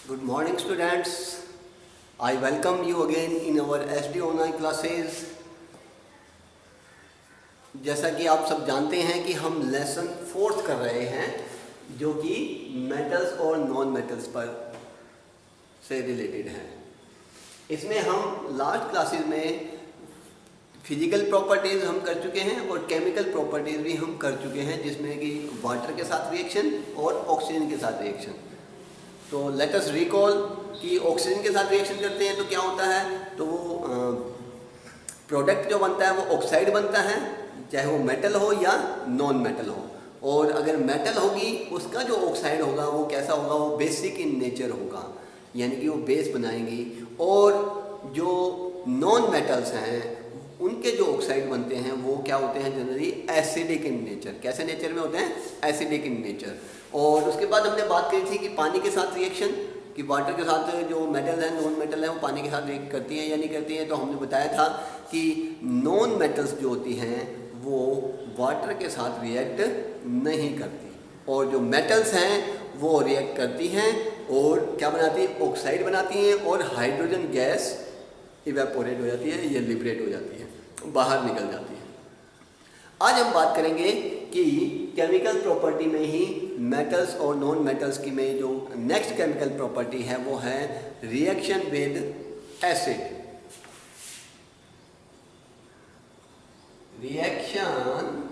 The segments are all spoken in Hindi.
Good morning students. I welcome you again in our SD online classes. जैसा कि आप सब जानते हैं कि हम लेसन 4th कर रहे हैं जो कि मेटल्स और नॉन मेटल्स पर से रिलेटेड है। इसमें हम लास्ट क्लासेस में फिजिकल प्रॉपर्टीज़ हम कर चुके हैं और केमिकल प्रॉपर्टीज़ भी हम कर चुके हैं, जिसमें कि वाटर के साथ रिएक्शन और ऑक्सीजन के साथ रिएक्शन। तो लेट अस रिकॉल कि ऑक्सीजन के साथ रिएक्शन करते हैं तो क्या होता है, तो वो प्रोडक्ट जो बनता है वो ऑक्साइड बनता है, चाहे वो मेटल हो या नॉन मेटल हो। और अगर मेटल होगी उसका जो ऑक्साइड होगा वो कैसा होगा, वो बेसिक इन नेचर होगा, यानी कि वो बेस बनाएंगी। और जो नॉन मेटल्स हैं उनके जो ऑक्साइड बनते हैं वो क्या होते हैं, जनरली एसिडिक इन नेचर। कैसे नेचर में होते हैं? Acidic in nature. और उसके बाद हमने बात करी थी कि पानी के साथ रिएक्शन, कि वाटर के साथ जो मेटल है नॉन मेटल है वो पानी के साथ रिएक्ट करती हैं या नहीं करती हैं। तो हमने बताया था कि नॉन मेटल्स जो होती हैं वो वाटर के साथ रिएक्ट नहीं करती, और जो मेटल्स हैं वो रिएक्ट करती हैं और क्या बनाती है, ऑक्साइड बनाती हैं, और हाइड्रोजन गैस इवेपोरेट हो जाती है, ये लिबरेट हो जाती है, बाहर निकल जाती है। आज हम बात करेंगे कि केमिकल प्रॉपर्टी में ही मेटल्स और नॉन मेटल्स की में जो नेक्स्ट केमिकल प्रॉपर्टी है वो है reaction with acid. Reaction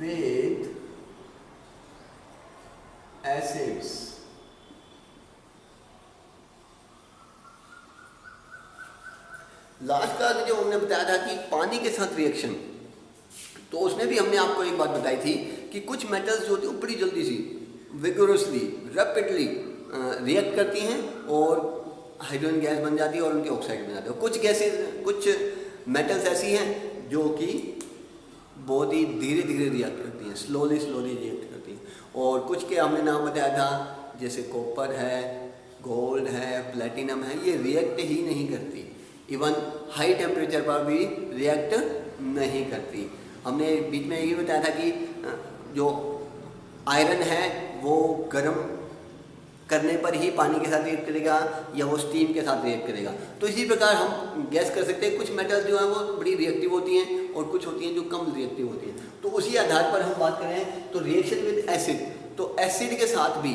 with acids. Last का जो हमने बताया था कि पानी के साथ रिएक्शन, तो उसमें भी हमने आपको एक बात बताई थी कि कुछ मेटल्स जो होती हैं वो बड़ी जल्दी सी विगोरसली रैपिडली रिएक्ट करती हैं और हाइड्रोजन गैस बन जाती है और उनके ऑक्साइड बन जाते हैं। कुछ गैसेज, कुछ मेटल्स ऐसी हैं जो कि बहुत ही धीरे धीरे रिएक्ट करती हैं, स्लोली रिएक्ट करती हैं। और कुछ के हमने नाम बताया था, जैसे कॉपर है, गोल्ड है, प्लेटिनम है, ये रिएक्ट ही नहीं करती, इवन हाई टेम्परेचर पर भी रिएक्ट नहीं करती। हमने बीच में ये बताया था कि जो आयरन है वो गर्म करने पर ही पानी के साथ रिएक्ट करेगा या वो स्टीम के साथ रिएक्ट करेगा। तो इसी प्रकार हम गैस कर सकते हैं कुछ मेटल्स जो हैं वो बड़ी रिएक्टिव होती हैं और कुछ होती हैं जो कम रिएक्टिव होती हैं। तो उसी आधार पर हम बात करें तो रिएक्शन विद एसिड, तो एसिड के साथ भी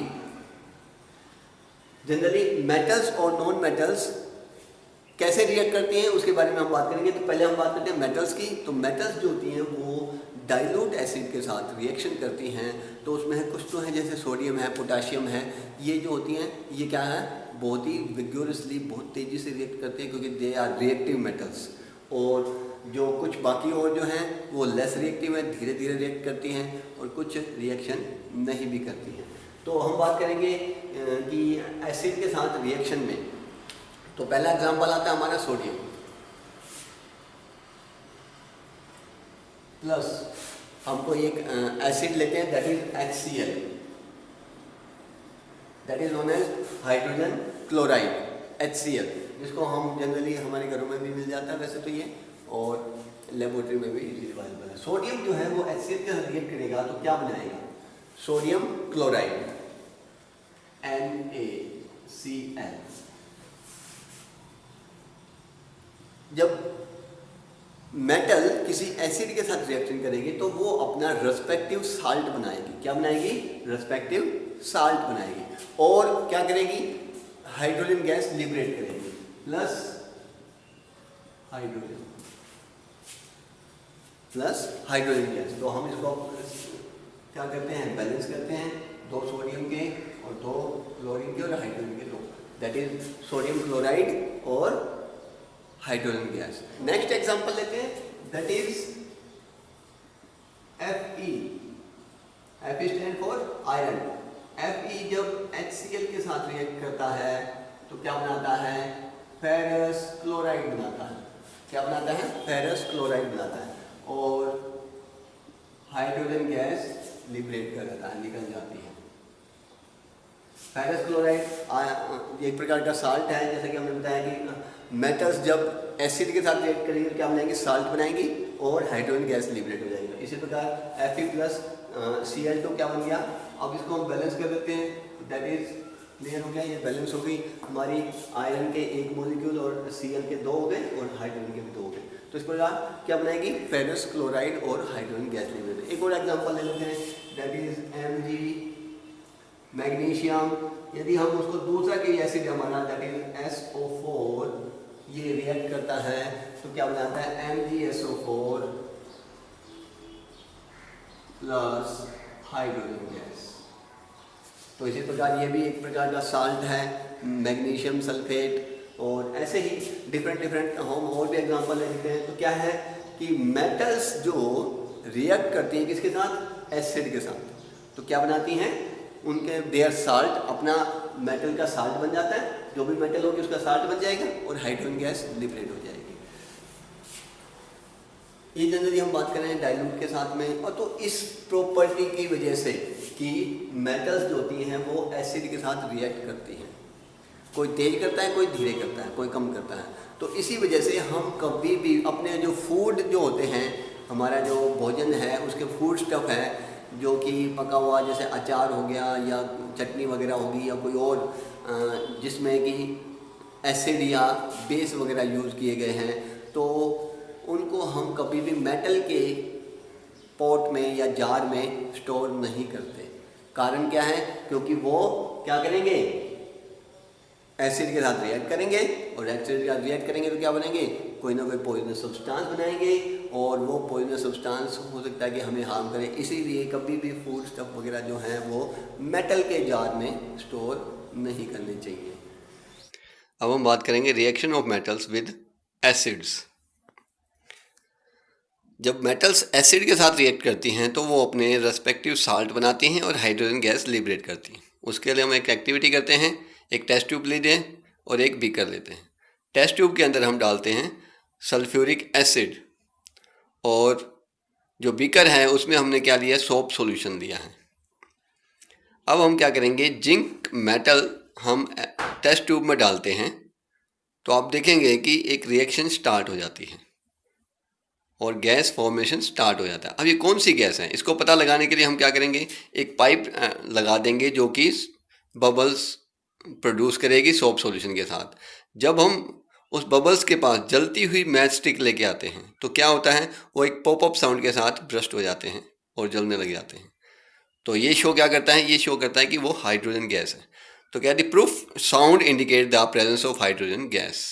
जनरली मेटल्स और नॉन मेटल्स कैसे रिएक्ट करती हैं उसके बारे में हम बात करेंगे। तो पहले हम बात करते हैं मेटल्स की। तो मेटल्स जो होती हैं वो डाइल्यूट एसिड के साथ रिएक्शन करती हैं। तो उसमें है कुछ तो हैं जैसे सोडियम है, पोटाशियम है, ये जो होती हैं ये क्या है, बहुत ही विगोरसली, बहुत तेज़ी से रिएक्ट करते हैं क्योंकि दे आर रिएक्टिव मेटल्स। और जो कुछ बाकी और जो हैं वो लेस रिएक्टिव हैं, धीरे धीरे रिएक्ट करती हैं, और कुछ रिएक्शन नहीं भी करती हैं। तो हम बात करेंगे कि एसिड के साथ रिएक्शन में, तो पहला एग्जाम्पल आता है हमारा सोडियम प्लस, हमको एक एसिड लेते हैं that is HCl, that is known as hydrogen chloride, HCl, जिसको हम जनरली हमारे घरों में भी मिल जाता है वैसे तो ये, और लेबोरेटरी में भी इजीली अवेलेबल है। सोडियम जो है वो HCl के साथ रिएक्ट करेगा तो क्या बनाएगा, सोडियम क्लोराइड NaCl। जब मेटल किसी एसिड के साथ रिएक्शन करेगी तो वो अपना रेस्पेक्टिव साल्ट बनाएगी। क्या बनाएगी? रेस्पेक्टिव साल्ट बनाएगी। और क्या करेगी? हाइड्रोजन गैस लिबरेट करेगी, प्लस हाइड्रोजन गैस। तो हम इसको क्या करते हैं, बैलेंस करते हैं, 2 सोडियम के और 2 क्लोरीन के और हाइड्रोजन के 2, दैट इज सोडियम क्लोराइड और हाइड्रोजन गैस। नेक्स्ट एग्जांपल लेते हैं that is Fe। Fe stand for iron. Fe जब HCl के साथ रिएक्ट करता है तो क्या बनाता है, फेरस क्लोराइड बनाता है। क्या बनाता है? फेरस क्लोराइड बनाता है, और हाइड्रोजन गैस लिबरेट कर देता है, निकल जाती है। फेरस क्लोराइड एक प्रकार का साल्ट है, जैसा कि हमने बताया कि मेटल्स जब एसिड के साथ रिएक्ट करेंगे तो क्या बनाएंगे, साल्ट बनाएंगी और हाइड्रोजन गैस लिबरेट हो जाएगी। इसी प्रकार Fe प्लस Cl2 क्या बन गया, अब इसको हम बैलेंस कर देते हैं, दैट इज क्लियर हो गया, ये बैलेंस हो गई हमारी। आयरन के एक मॉलिक्यूल और Cl के 2 हो गए और हाइड्रोजन के भी 2 हो गए। तो इस प्रकार क्या बनाएगी, फेरस क्लोराइड और हाइड्रोजन गैस लिबरेट। एक और एग्जांपल ले लेते हैं, दैट इज Mg मैग्नीशियम। यदि हम उसको दूसरा के एसिड हमारा दैट इज SO4 ये रिएक्ट करता है तो क्या बनाता है MgSO4 प्लस हाइड्रोजन गैस। तो इसी प्रकार ये भी एक प्रकार का साल्ट है, मैग्नीशियम सल्फेट। और ऐसे ही डिफरेंट हम और भी एग्जांपल ले लेते हैं। तो क्या है कि मेटल्स जो रिएक्ट करती हैं किसके साथ, एसिड के साथ, तो क्या बनाती हैं, उनके देयर साल्ट, अपना मेटल का साल्ट बन जाता है, जो भी मेटल होगी उसका साल्ट बन जाएगा और हाइड्रोजन गैस लिबरेट हो जाएगी। ये जनरली हम बात करें डाइल्यूट के साथ में। और तो इस प्रॉपर्टी की वजह से कि मेटल्स जो होती हैं वो एसिड के साथ रिएक्ट करती हैं, कोई तेज करता है, कोई धीरे करता है, कोई कम करता है। तो इसी वजह से हम कभी भी अपने जो फूड जो होते हैं, हमारा जो भोजन है उसके फूड स्टफ है जो कि पका हुआ, जैसे अचार हो गया या चटनी वगैरह होगी या कोई और जिसमें कि एसिड या बेस वगैरह यूज़ किए गए हैं, तो उनको हम कभी भी मेटल के पॉट में या जार में स्टोर नहीं करते। कारण क्या है, क्योंकि वो क्या करेंगे, एसिड के साथ रिएक्ट करेंगे और एसिड के साथ रिएक्ट करेंगे तो क्या बनेंगे, कोई ना कोई पॉइजनस सब्सटेंस बनाएंगे और वो पॉइजनस सब्सटेंस हो सकता है कि हमें हार्म करे। इसीलिए कभी भी फूड स्टफ वगैरह जो हैं वो मेटल के जार में स्टोर नहीं करने चाहिए। अब हम बात करेंगे reaction of metals with acids. जब मेटल्स एसिड के साथ रिएक्ट करती हैं तो वो अपने रेस्पेक्टिव साल्ट बनाती हैं और हाइड्रोजन गैस लिबरेट करती हैं। उसके लिए हम एक एक्टिविटी करते हैं, एक टेस्ट ट्यूब लेते हैं और एक बीकर लेते हैं। टेस्ट ट्यूब के अंदर हम डालते हैं सल्फ्यूरिक एसिड और जो बीकर है उसमें हमने क्या लिया, सोप सॉल्यूशन लिया है। अब हम क्या करेंगे, जिंक मेटल हम टेस्ट ट्यूब में डालते हैं तो आप देखेंगे कि एक रिएक्शन स्टार्ट हो जाती है और गैस फॉर्मेशन स्टार्ट हो जाता है। अब ये कौन सी गैस है, इसको पता लगाने के लिए हम क्या करेंगे, एक पाइप लगा देंगे जो कि बबल्स प्रोड्यूस करेगी सोप सॉल्यूशन के साथ। जब हम उस बबल्स के पास जलती हुई मैच स्टिक लेके आते हैं तो क्या होता है, वो एक पॉपअप साउंड के साथ ब्रस्ट हो जाते हैं और जलने लग जाते हैं। तो ये शो क्या करता है, ये शो करता है कि वो हाइड्रोजन गैस है। तो क्या the proof sound indicate the presence of hydrogen gas.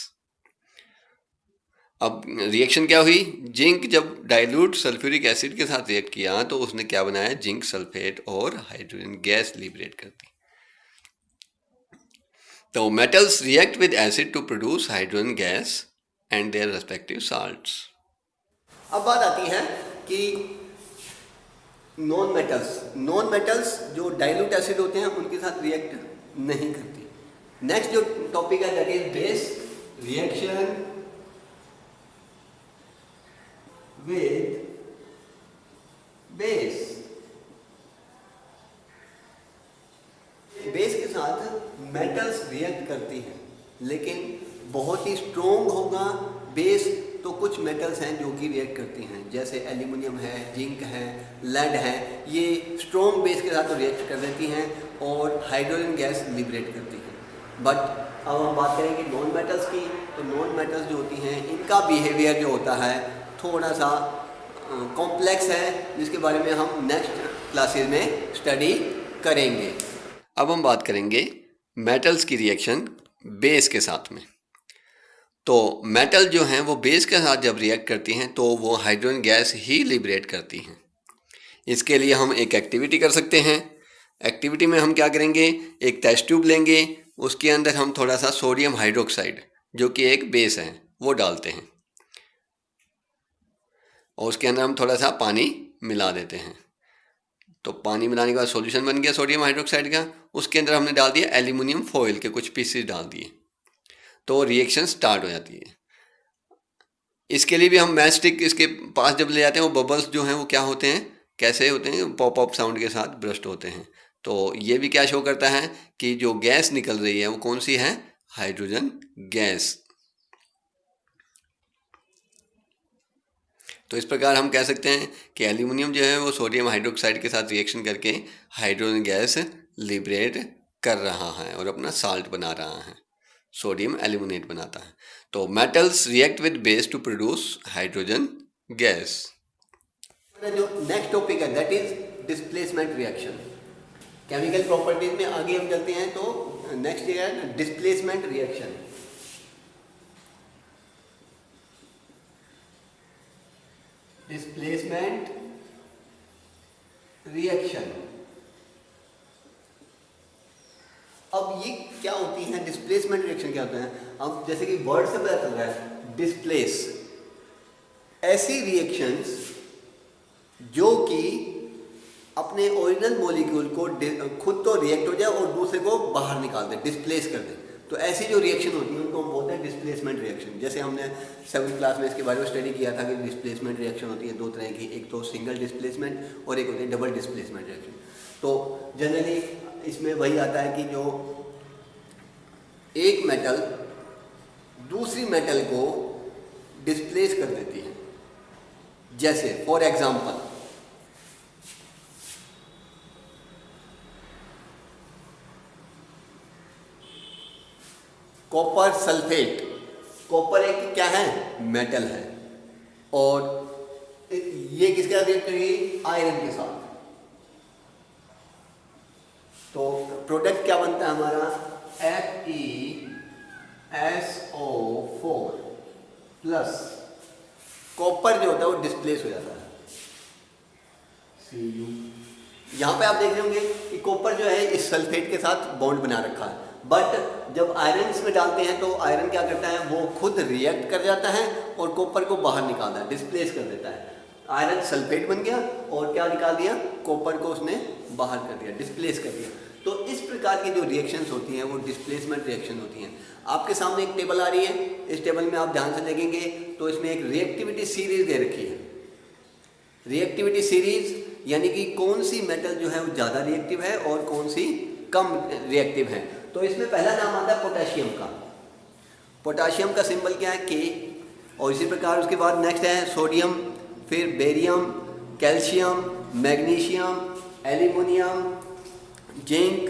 अब रिएक्शन क्या हुई, जिंक जब डाइल्यूट सल्फ्यूरिक एसिड के साथ रिएक्ट किया तो उसने क्या बनाया, जिंक सल्फेट और हाइड्रोजन गैस लिबरेट कर दी। तो metals react with acid to produce hydrogen gas and their respective salts. अब बात आती है कि नॉन मेटल्स जो डाइल्यूट एसिड होते हैं उनके साथ रिएक्ट नहीं करती। नेक्स्ट जो टॉपिक है that is base reaction with base के साथ मेटल्स रिएक्ट करती हैं, लेकिन बहुत ही स्ट्रोंग होगा बेस। तो कुछ मेटल्स हैं जो कि रिएक्ट करती हैं, जैसे एल्यूमिनियम है, जिंक है, लेड है, ये स्ट्रोंग बेस के साथ रिएक्ट कर देती हैं और हाइड्रोजन गैस लिबरेट करती हैं। बट अब हम बात करेंगे नॉन मेटल्स की। तो नॉन मेटल्स जो होती हैं इनका बिहेवियर जो होता है थोड़ा सा कॉम्प्लेक्स है, जिसके बारे में हम नेक्स्ट क्लासेस में स्टडी करेंगे। अब हम बात करेंगे मेटल्स की रिएक्शन बेस के साथ में। तो मेटल जो हैं वो बेस के साथ जब रिएक्ट करती हैं तो वो हाइड्रोजन गैस ही लिबरेट करती हैं। इसके लिए हम एक एक्टिविटी कर सकते हैं। एक्टिविटी में हम क्या करेंगे, एक टेस्ट ट्यूब लेंगे, उसके अंदर हम थोड़ा सा सोडियम हाइड्रोक्साइड जो कि एक बेस है वो डालते हैं और उसके अंदर हम थोड़ा सा पानी मिला देते हैं। तो पानी मिलाने के बाद सॉल्यूशन बन गया सोडियम हाइड्रोक्साइड का। उसके अंदर हमने डाल दिया एल्यूमिनियम फॉइल के कुछ पीसेस डाल दिए, तो रिएक्शन स्टार्ट हो जाती है। इसके लिए भी हम मैच स्टिक इसके पास जब ले जाते हैं, वो बबल्स जो हैं वो क्या होते हैं, कैसे होते हैं, पॉप अप साउंड के साथ ब्रस्ट होते हैं। तो ये भी क्या शो करता है कि जो गैस निकल रही है वो कौन सी है, हाइड्रोजन गैस। तो इस प्रकार हम कह सकते हैं कि एल्यूमिनियम जो है वो सोडियम हाइड्रोक्साइड के साथ रिएक्शन करके हाइड्रोजन गैस लिबरेट कर रहा है और अपना साल्ट बना रहा है, सोडियम एल्यूमिनेट बनाता है। तो metals react with base to produce hydrogen gas. जो नेक्स्ट टॉपिक है that is displacement reaction. Chemical properties में आगे हम चलते हैं, तो नेक्स्ट है डिस्प्लेसमेंट रिएक्शन। डिस्प्लेसमेंट रिएक्शन, अब ये क्या होती है? डिस्प्लेसमेंट रिएक्शन क्या होता है? अब जैसे कि वर्ड से पता चल रहा है डिस्प्लेस, ऐसी रिएक्शंस जो कि अपने ओरिजिनल मॉलिक्यूल को खुद तो रिएक्ट हो जाए और दूसरे को बाहर निकाल दे, डिस्प्लेस कर दे। तो ऐसी जो रिएक्शन होती है उनको हम बोलते हैं डिस्प्लेसमेंट रिएक्शन। जैसे हमने 7th क्लास में इसके बारे में स्टडी किया था कि डिस्प्लेसमेंट रिएक्शन होती है दो तरह की, एक तो सिंगल डिस्प्लेसमेंट और एक होती है डबल डिस्प्लेसमेंट रिएक्शन। तो जनरली इसमें वही आता है कि जो एक मेटल दूसरी मेटल को डिस्प्लेस कर देती है। जैसे for example copper sulphate, copper एक क्या है? मेटल है, और ये किसके साथ रिएक्ट करेगी? आयरन के साथ। तो प्रोडक्ट क्या बनता है हमारा? FeSO4 प्लस कॉपर जो होता है वो डिस्प्लेस हो जाता है, Cu। यहाँ पे आप देख रहे होंगे कि कॉपर जो है इस सल्फेट के साथ बॉन्ड बना रखा है, बट जब आयरन इसमें डालते हैं तो आयरन क्या करता है? वो खुद रिएक्ट कर जाता है और कॉपर को बाहर निकालता है, डिस्प्लेस कर देता है। आयरन सल्फेट बन गया और क्या निकाल दिया? कॉपर को उसने बाहर कर दिया, डिस्प्लेस कर दिया। तो इस प्रकार की जो रिएक्शंस होती हैं वो डिस्प्लेसमेंट रिएक्शन होती हैं। आपके सामने एक टेबल आ रही है, इस टेबल में आप ध्यान से देखेंगे तो इसमें एक रिएक्टिविटी सीरीज दे रखी है। रिएक्टिविटी सीरीज यानी कि कौन सी मेटल जो है वो ज़्यादा रिएक्टिव है और कौन सी कम रिएक्टिव है। तो इसमें पहला नाम आता है पोटेशियम का। पोटेशियम का सिंबल क्या है? K। और इसी प्रकार उसके बाद नेक्स्ट है सोडियम, फिर barium, calcium, magnesium, aluminium, zinc,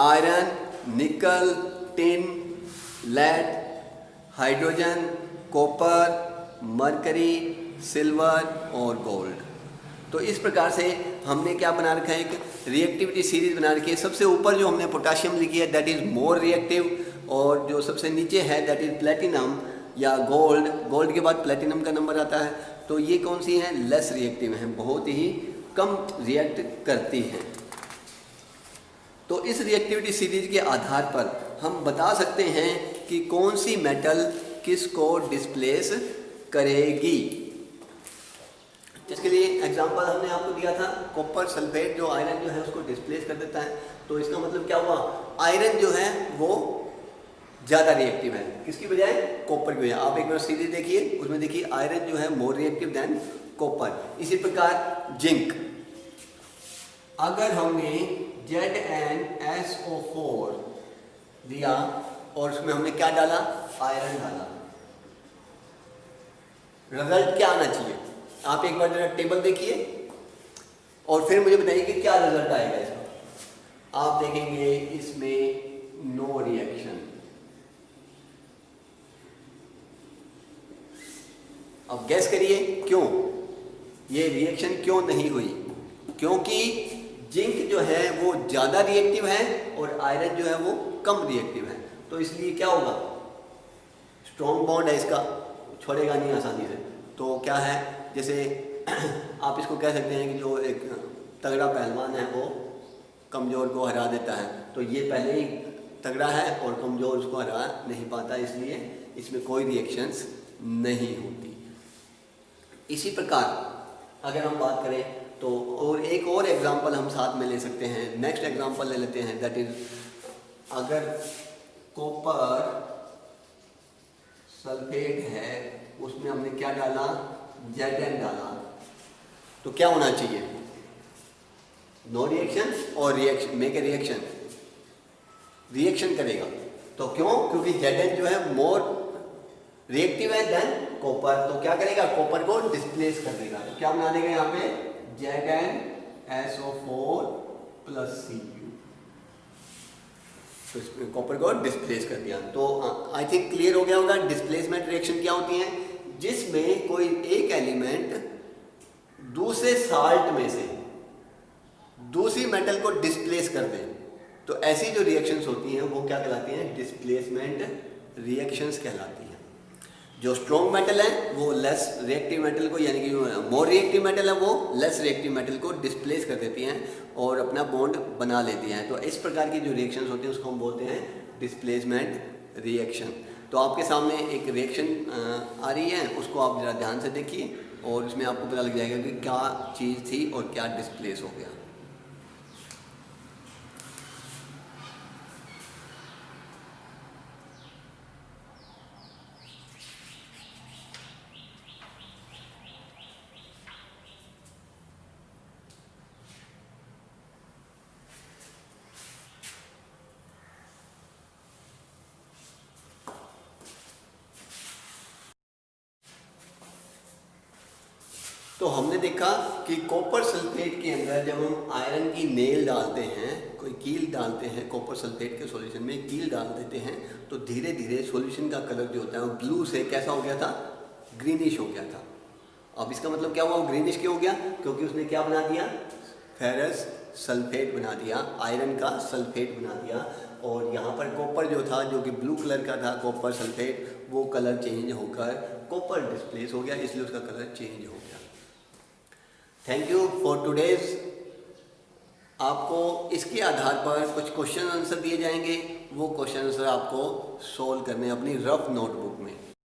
iron, nickel, tin, lead, hydrogen, copper, mercury, silver और गोल्ड। तो इस प्रकार से हमने क्या बना रखा है? एक रिएक्टिविटी सीरीज बना रखी है। सबसे ऊपर जो हमने पोटेशियम लिखी है दैट इज़ मोर रिएक्टिव, और जो सबसे नीचे है दैट इज़ प्लेटिनम या गोल्ड। गोल्ड के बाद प्लेटिनम का नंबर आता है। तो ये कौन सी हैं? लेस रिएक्टिव हैं, बहुत ही कम रिएक्ट करती हैं। तो इस रिएक्टिविटी सीरीज के आधार पर हम बता सकते हैं कि कौन सी मेटल किसको डिस्प्लेस करेगी। इसके लिए एग्जांपल हमने आपको दिया था कॉपर सल्फेट, जो आयरन जो है उसको डिस्प्लेस कर देता है। तो इसका मतलब क्या हुआ? आयरन जो है वो ज़्यादा रिएक्टिव है, किसकी बजाय? कॉपर की बजाय। आप एक बार सीरीज देखिए, उसमें देखिए आयरन जो है मोर रिएक्टिव देन कॉपर। इसी प्रकार जिंक, अगर हमने ZnSO4 दिया और उसमें हमने क्या डाला? आयरन डाला, रिजल्ट क्या आना चाहिए? आप एक बार जरा टेबल देखिए और फिर मुझे बताइए कि क्या रिजल्ट आएगा इसका। आप देखेंगे इसमें नो रिएक्शन। अब गैस करिए क्यों ये रिएक्शन क्यों नहीं हुई? क्योंकि जिंक जो है वो ज़्यादा रिएक्टिव है और आयरन जो है वो कम रिएक्टिव है। तो इसलिए क्या होगा? स्ट्रॉन्ग बॉन्ड है इसका, छोड़ेगा नहीं आसानी से। तो क्या है, जैसे आप इसको कह सकते हैं कि जो एक तगड़ा पहलवान है वो कमज़ोर को हरा देता है। तो ये पहले ही तगड़ा है और कमज़ोर उसको हरा नहीं पाता, इसलिए इसमें कोई रिएक्शंस नहीं होती। इसी प्रकार अगर हम बात करें तो और एक और एग्जांपल हम साथ में ले सकते हैं। नेक्स्ट एग्जांपल ले लेते हैं, दैट इज अगर कॉपर सल्फेट है उसमें हमने क्या डाला? Zn डाला, तो क्या होना चाहिए? नो रिएक्शन और reaction, make a reaction, reaction करेगा। तो क्यों? क्योंकि Zn जो है मोर रिएक्टिव है देन कॉपर, तो क्या करेगा, कॉपर को डिस्प्लेस कर देगा। तो क्या बना देगा यहाँ पे ZnSO4 + Cu, तो इसमें कॉपर को डिस्प्लेस कर दिया। तो आई थिंक क्लियर हो गया होगा डिस्प्लेसमेंट रिएक्शन क्या होती है, जिसमें कोई एक एलिमेंट दूसरे साल्ट में से दूसरी मेटल को डिस्प्लेस कर दे। तो ऐसी जो रिएक्शंस होती हैं वो क्या कहलाती हैं, डिस्प्लेसमेंट रिएक्शंस कहलाती हैं। जो स्ट्रॉन्ग मेटल है वो लेस रिएक्टिव मेटल को, यानी कि मोर रिएक्टिव मेटल है वो लेस रिएक्टिव मेटल को डिस्प्लेस कर देती हैं और अपना बॉन्ड बना लेती हैं। तो इस प्रकार की जो रिएक्शंस होती हैं उसको हम बोलते हैं डिस्प्लेसमेंट रिएक्शन। तो आपके सामने एक रिएक्शन आ रही है, उसको आप जरा ध्यान से देखिए और इसमें आपको पता लग जाएगा कि क्या चीज़ थी और क्या डिस्प्लेस हो गया। तो हमने देखा कि कॉपर सल्फेट के अंदर जब हम आयरन की नेल डालते हैं, कोई कील डालते हैं, कॉपर सल्फेट के सॉल्यूशन में कील डाल देते हैं, तो धीरे धीरे सॉल्यूशन का कलर जो होता है वो ब्लू से कैसा हो गया था, ग्रीनिश हो गया था। अब इसका मतलब क्या हुआ, वो ग्रीनिश क्यों हो गया, क्योंकि उसने क्या बना दिया, फेरस सल्फेट बना दिया, आयरन का सल्फेट बना दिया। और यहाँ पर कॉपर जो था, जो कि ब्लू कलर का था कॉपर सल्फेट, वो कलर चेंज होकर कॉपर डिस्प्लेस हो गया, इसलिए उसका कलर चेंज हो गया। Thank you for today's. आपको इसके आधार पर कुछ क्वेश्चन आंसर दिए जाएंगे, वो क्वेश्चन आंसर आपको सोल्व करने अपनी रफ नोटबुक